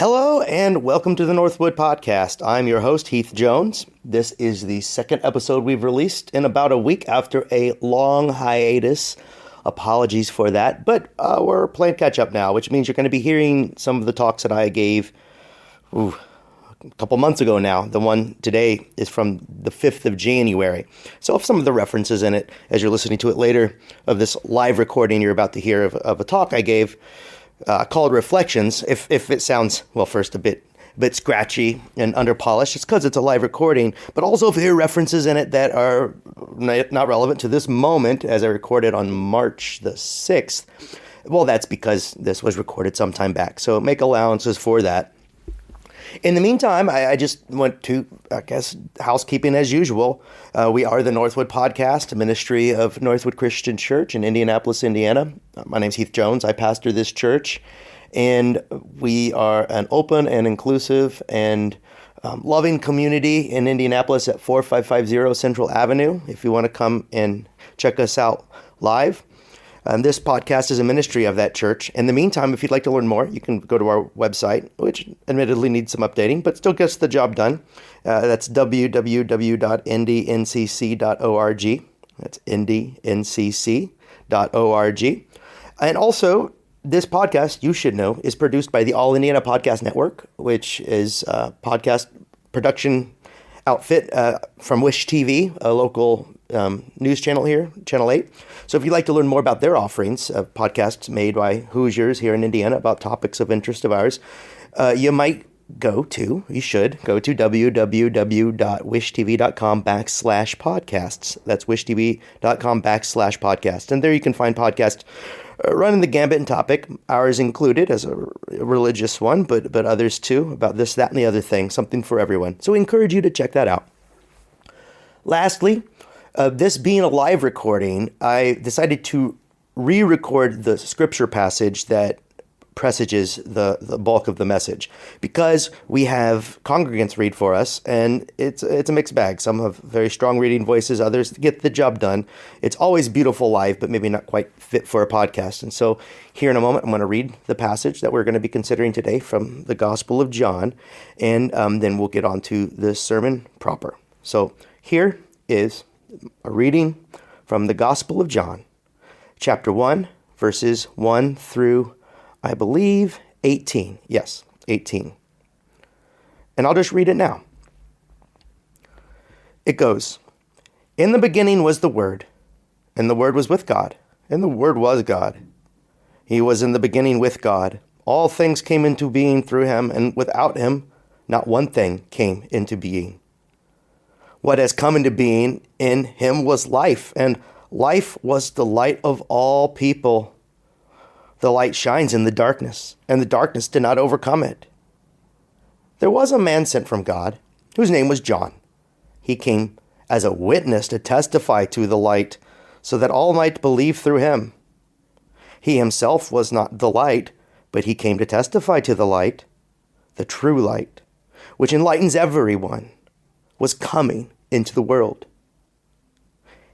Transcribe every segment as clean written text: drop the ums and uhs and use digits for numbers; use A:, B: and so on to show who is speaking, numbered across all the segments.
A: Hello and welcome to the Northwood Podcast. I'm your host, Heath Jones. This is the second episode we've released in about a week after a long hiatus. Apologies for that, but we're playing catch up now, which means you're going to be hearing some of the talks that I gave a couple months ago now. The one today is from the 5th of January. So if some of the references in it, as you're listening to it later, of this live recording you're about to hear of a talk I gave, called Reflections, if it sounds, well, first a bit scratchy and underpolished, it's because it's a live recording, but also if there are references in it that are not relevant to this moment, as I recorded on March the 6th, well, that's because this was recorded some time back, so make allowances for that. In the meantime, I just went to, housekeeping as usual. We are the Northwood Podcast, a ministry of Northwood Christian Church in Indianapolis, Indiana. My name's Heath Jones. I pastor this church, and we are an open and inclusive and loving community in Indianapolis at 4550 Central Avenue. If you want to come and check us out live. This podcast is a ministry of that church. In the meantime, if you'd like to learn more, you can go to our website, which admittedly needs some updating, but still gets the job done. That's www.indncc.org. That's indncc.org. And also, this podcast, you should know, is produced by the All Indiana Podcast Network, which is a podcast production outfit from Wish TV, a local news channel here, Channel 8. So if you'd like to learn more about their offerings of podcasts made by Hoosiers here in Indiana about topics of interest of ours, you should go to wwishtv.com/podcasts. That's wishtv.com/podcasts. And there you can find podcasts running the gambit and topic, ours included as a religious one, but others too, about this, that, and the other thing, something for everyone. So we encourage you to check that out. Lastly, this being a live recording, I decided to re-record the scripture passage that presages the bulk of the message, because we have congregants read for us, and it's a mixed bag. Some have very strong reading voices, others get the job done. It's always beautiful live, but maybe not quite fit for a podcast. And so here in a moment, I'm going to read the passage that we're going to be considering today from the Gospel of John, and then we'll get on to the sermon proper. So here is a reading from the Gospel of John, chapter 1, verses 1 through, I believe, 18. Yes, 18. And I'll just read it now. It goes, "In the beginning was the Word, and the Word was with God, and the Word was God. He was in the beginning with God. All things came into being through him, and without him, not one thing came into being. What has come into being in him was life, and life was the light of all people. The light shines in the darkness, and the darkness did not overcome it. There was a man sent from God, whose name was John. He came as a witness to testify to the light, so that all might believe through him. He himself was not the light, but he came to testify to the light. The true light, which enlightens everyone, was coming into the world.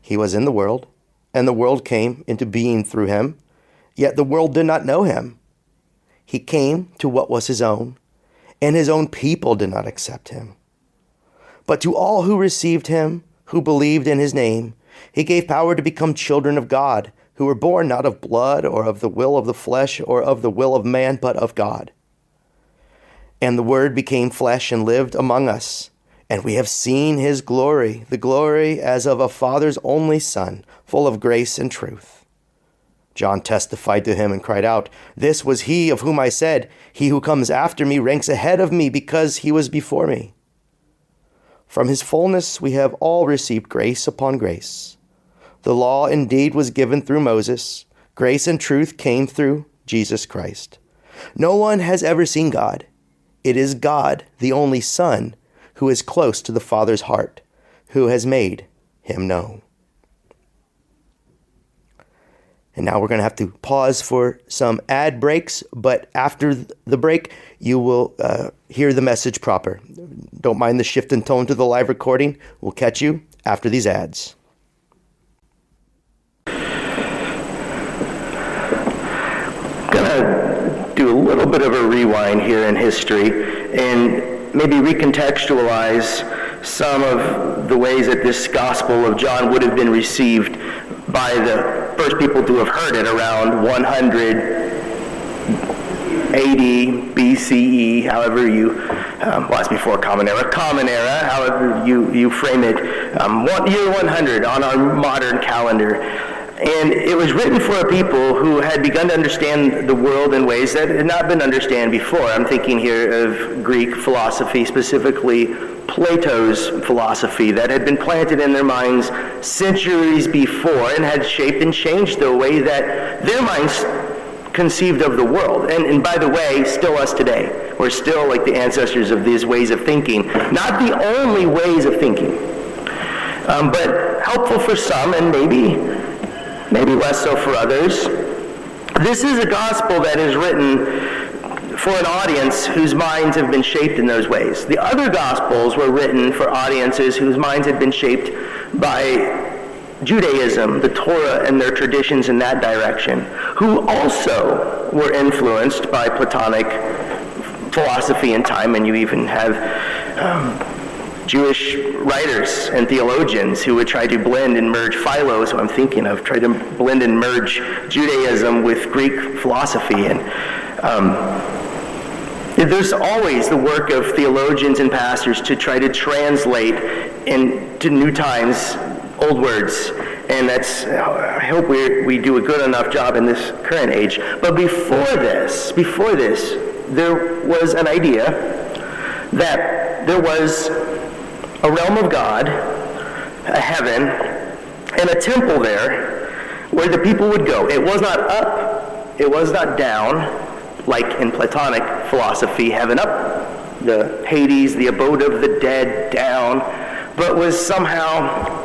A: He was in the world, and the world came into being through him, yet the world did not know him. He came to what was his own, and his own people did not accept him. But to all who received him, who believed in his name, he gave power to become children of God, who were born not of blood, or of the will of the flesh, or of the will of man, but of God. And the Word became flesh and lived among us, and we have seen his glory, the glory as of a Father's only Son, full of grace and truth. John testified to him and cried out, 'This was he of whom I said, he who comes after me ranks ahead of me because he was before me.' From his fullness we have all received grace upon grace. The law indeed was given through Moses. Grace and truth came through Jesus Christ. No one has ever seen God. It is God, the only Son, who is close to the Father's heart, who has made him known." And now we're going to have to pause for some ad breaks, but after the break, you will hear the message proper. Don't mind the shift in tone to the live recording. We'll catch you after these ads. Gonna do a little bit of a rewind here in history and maybe recontextualize some of the ways that this Gospel of John would have been received by the first people to have heard it around 100 AD, BCE, however you, it's before Common Era, however you frame it, year 100 on our modern calendar. And it was written for a people who had begun to understand the world in ways that had not been understood before. I'm thinking here of Greek philosophy, specifically Plato's philosophy, that had been planted in their minds centuries before and had shaped and changed the way that their minds conceived of the world. And by the way, still us today. We're still like the ancestors of these ways of thinking. Not the only ways of thinking, but helpful for some and maybe less so for others. This is a gospel that is written for an audience whose minds have been shaped in those ways. The other gospels were written for audiences whose minds had been shaped by Judaism, the Torah, and their traditions in that direction, who also were influenced by Platonic philosophy and time, and you even have Jewish writers and theologians who would try to blend and merge, Philo is who I'm thinking of, try to blend and merge Judaism with Greek philosophy. And there's always the work of theologians and pastors to try to translate into new times old words. And I hope we do a good enough job in this current age. But before this, there was an idea that there was a realm of God, a heaven, and a temple there where the people would go. It was not up, it was not down, like in Platonic philosophy, heaven up, the Hades, the abode of the dead, down, but was somehow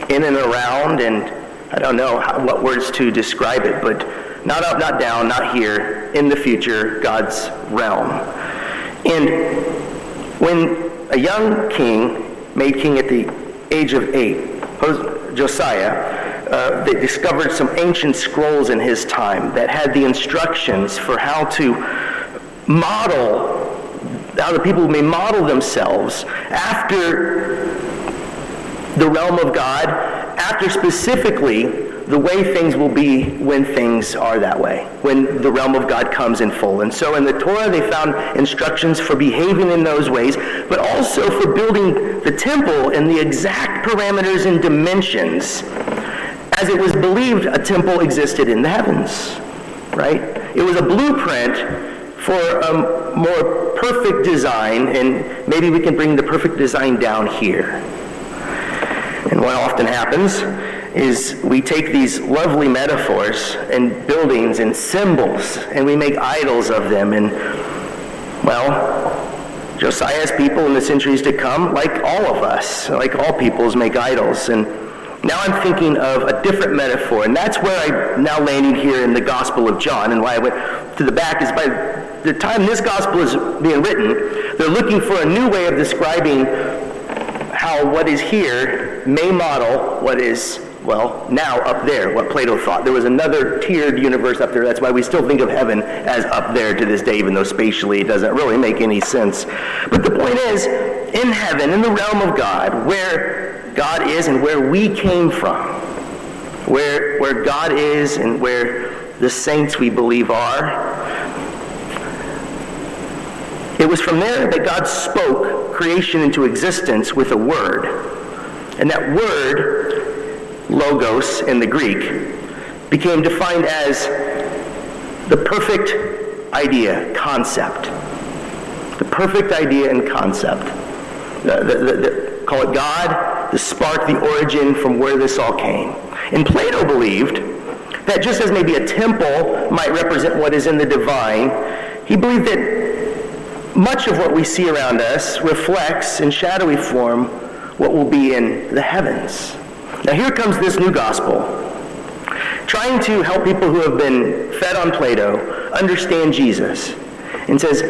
A: in and around, and I don't know what words to describe it, but not up, not down, not here, in the future, God's realm. And when a young king, made king at the age of 8, Josiah, they discovered some ancient scrolls in his time that had the instructions for how to model, how the people may model themselves after the realm of God, after specifically the way things will be when things are that way, when the realm of God comes in full. And so in the Torah they found instructions for behaving in those ways, but also for building the temple in the exact parameters and dimensions as it was believed a temple existed in the heavens, right? It was a blueprint for a more perfect design, and maybe we can bring the perfect design down here. And what often happens is we take these lovely metaphors and buildings and symbols and we make idols of them. And, well, Josiah's people in the centuries to come, like all of us, like all peoples, make idols. And now I'm thinking of a different metaphor, and that's where I'm now landing here in the Gospel of John. And why I went to the back is by the time this Gospel is being written, they're looking for a new way of describing how what is here may model what is, well, now up there, what Plato thought. There was another tiered universe up there. That's why we still think of heaven as up there to this day, even though spatially it doesn't really make any sense. But the point is, in heaven, in the realm of God, where God is and where we came from, where God is and where the saints we believe are, it was from there that God spoke creation into existence with a word. And that word, logos in the Greek, became defined as the perfect idea, concept. The perfect idea and concept. Call it God, the spark, the origin from where this all came. And Plato believed that just as maybe a temple might represent what is in the divine, he believed that much of what we see around us reflects in shadowy form what will be in the heavens. Now here comes this new gospel, trying to help people who have been fed on Plato understand Jesus, and says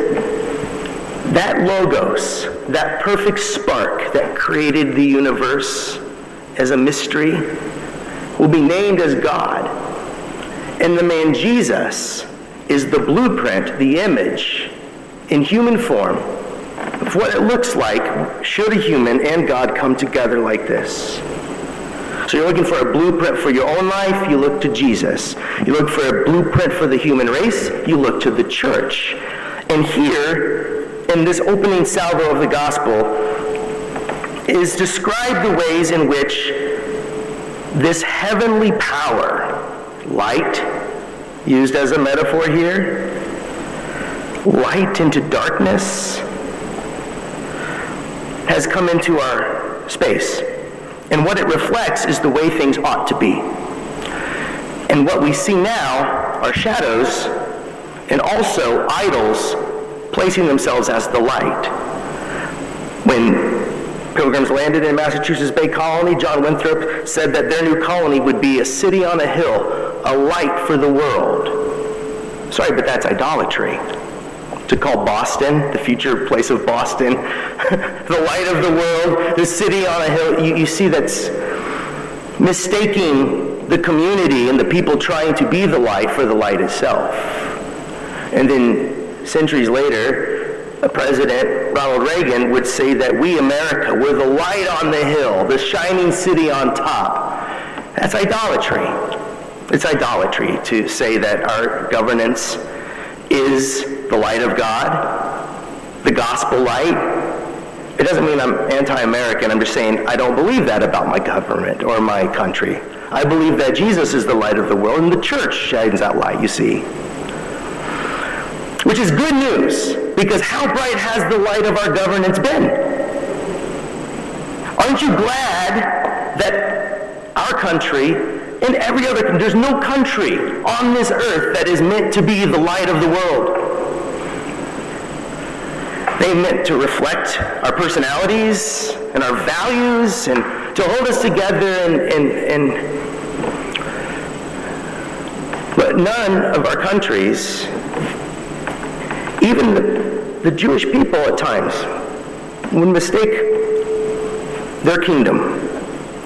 A: that logos, that perfect spark that created the universe as a mystery, will be named as God. And the man Jesus is the blueprint, the image, in human form, of what it looks like should a human and God come together like this. So you're looking for a blueprint for your own life, you look to Jesus. You look for a blueprint for the human race, you look to the church. And here, in this opening salvo of the gospel, is described the ways in which this heavenly power, light, used as a metaphor here, light into darkness, has come into our space. And what it reflects is the way things ought to be. And what we see now are shadows and also idols placing themselves as the light. When Pilgrims landed in Massachusetts Bay Colony, John Winthrop said that their new colony would be a city on a hill, a light for the world. Sorry, but that's idolatry. To call Boston, the future place of Boston, the light of the world, the city on a hill, you see that's mistaking the community and the people trying to be the light for the light itself. And then centuries later, President Ronald Reagan would say that we, America, we're the light on the hill, the shining city on top. That's idolatry. It's idolatry to say that our governance is the light of God, the gospel light. It doesn't mean I'm anti-American. I'm just saying I don't believe that about my government or my country. I believe that Jesus is the light of the world, and the church shines that light, you see. Which is good news, because how bright has the light of our governance been? Aren't you glad that our country and every other country, there's no country on this earth that is meant to be the light of the world. They meant to reflect our personalities and our values and to hold us together but none of our countries, even the Jewish people at times, would mistake their kingdom.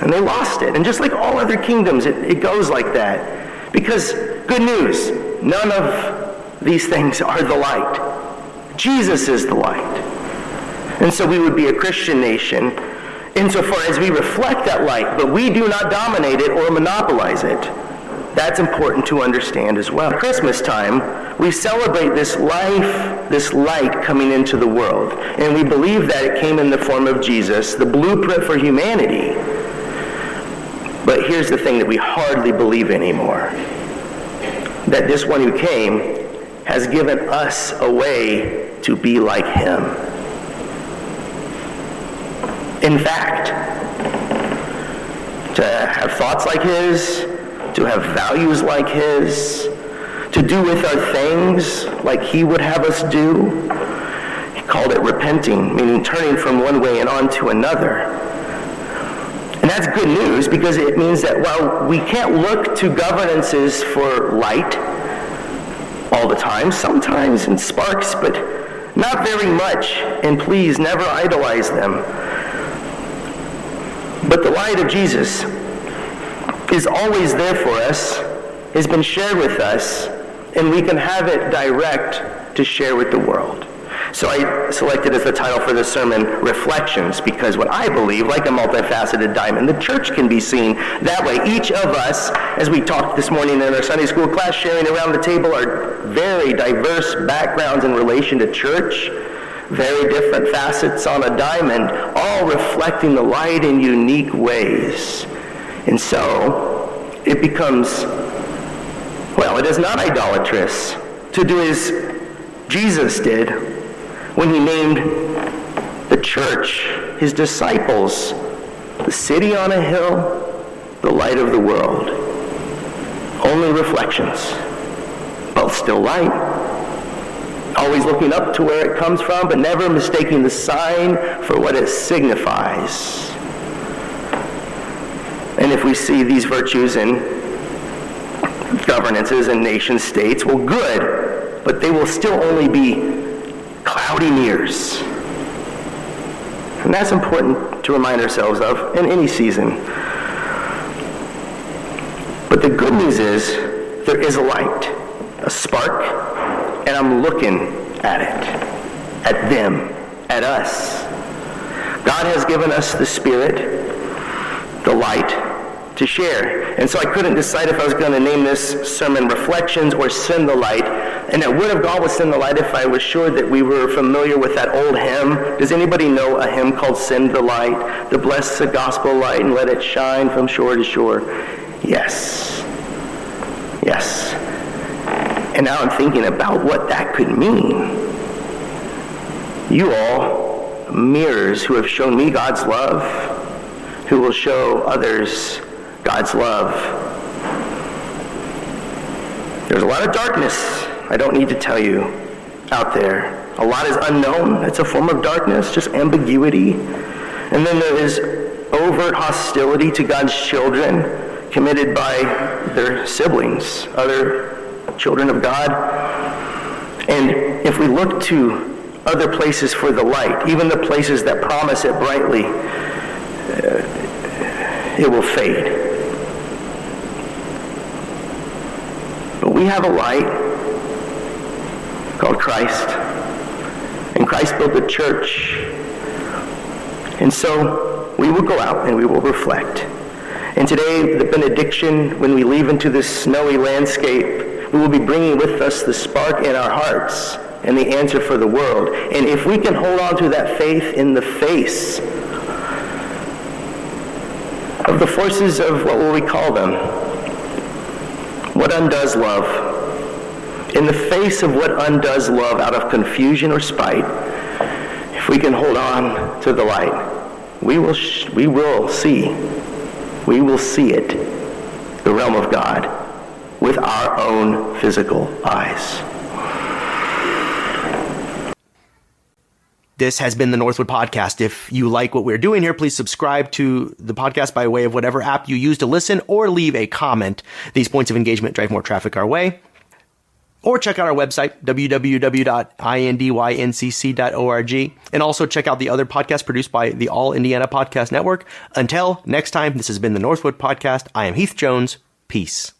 A: And they lost it. And just like all other kingdoms, it goes like that. Because, good news, none of these things are the light. Jesus is the light. And so we would be a Christian nation insofar as we reflect that light, but we do not dominate it or monopolize it. That's important to understand as well. At Christmas time, we celebrate this life, this light coming into the world. And we believe that it came in the form of Jesus, the blueprint for humanity. But here's the thing that we hardly believe anymore. That this one who came has given us a way to be like him. In fact, to have thoughts like his, to have values like his, to do with our things like he would have us do. He called it repenting, meaning turning from one way and on to another. And that's good news because it means that while we can't look to governances for light all the time, sometimes in sparks, but not very much, and please never idolize them. But the light of Jesus is always there for us, has been shared with us, and we can have it direct to share with the world. So I selected as the title for this sermon, Reflections, because what I believe, like a multifaceted diamond, the church can be seen that way. Each of us, as we talked this morning in our Sunday school class, sharing around the table, are very diverse backgrounds in relation to church, very different facets on a diamond, all reflecting the light in unique ways. And so, it becomes, well, it is not idolatrous to do as Jesus did when he named the church, his disciples, the city on a hill, the light of the world. Only reflections, but still light. Always looking up to where it comes from, but never mistaking the sign for what it signifies. And if we see these virtues in governances and nation states, well, good, but they will still only be cloudy mirrors. And that's important to remind ourselves of in any season. But the good news is there is a light, a spark, and I'm looking at it, at them, at us. God has given us the Spirit, the light, to share. And so I couldn't decide if I was going to name this sermon Reflections or Send the Light. And I would have gone with Send the Light if I was sure that we were familiar with that old hymn. Does anybody know a hymn called Send the Light? To bless the gospel light and let it shine from shore to shore. Yes. Yes. And now I'm thinking about what that could mean. You all, mirrors who have shown me God's love, who will show others God's love. There's a lot of darkness, I don't need to tell you, out there. A lot is unknown. It's a form of darkness, just ambiguity. And then there is overt hostility to God's children committed by their siblings, other children of God. And if we look to other places for the light, even the places that promise it brightly, it will fade. But we have a light called Christ, and Christ built a church. And so we will go out and we will reflect. And today, the benediction, when we leave into this snowy landscape, we will be bringing with us the spark in our hearts and the answer for the world. And if we can hold on to that faith in the face of the forces of, what will we call them? What undoes love? In the face of what undoes love out of confusion or spite, if we can hold on to the light, we will see it, the realm of God, with our own physical eyes. This has been the Northwood Podcast. If you like what we're doing here, please subscribe to the podcast by way of whatever app you use to listen, or leave a comment. These points of engagement drive more traffic our way. Or check out our website, www.indyncc.org, and also check out the other podcasts produced by the All Indiana Podcast Network. Until next time, this has been the Northwood Podcast. I am Heath Jones. Peace.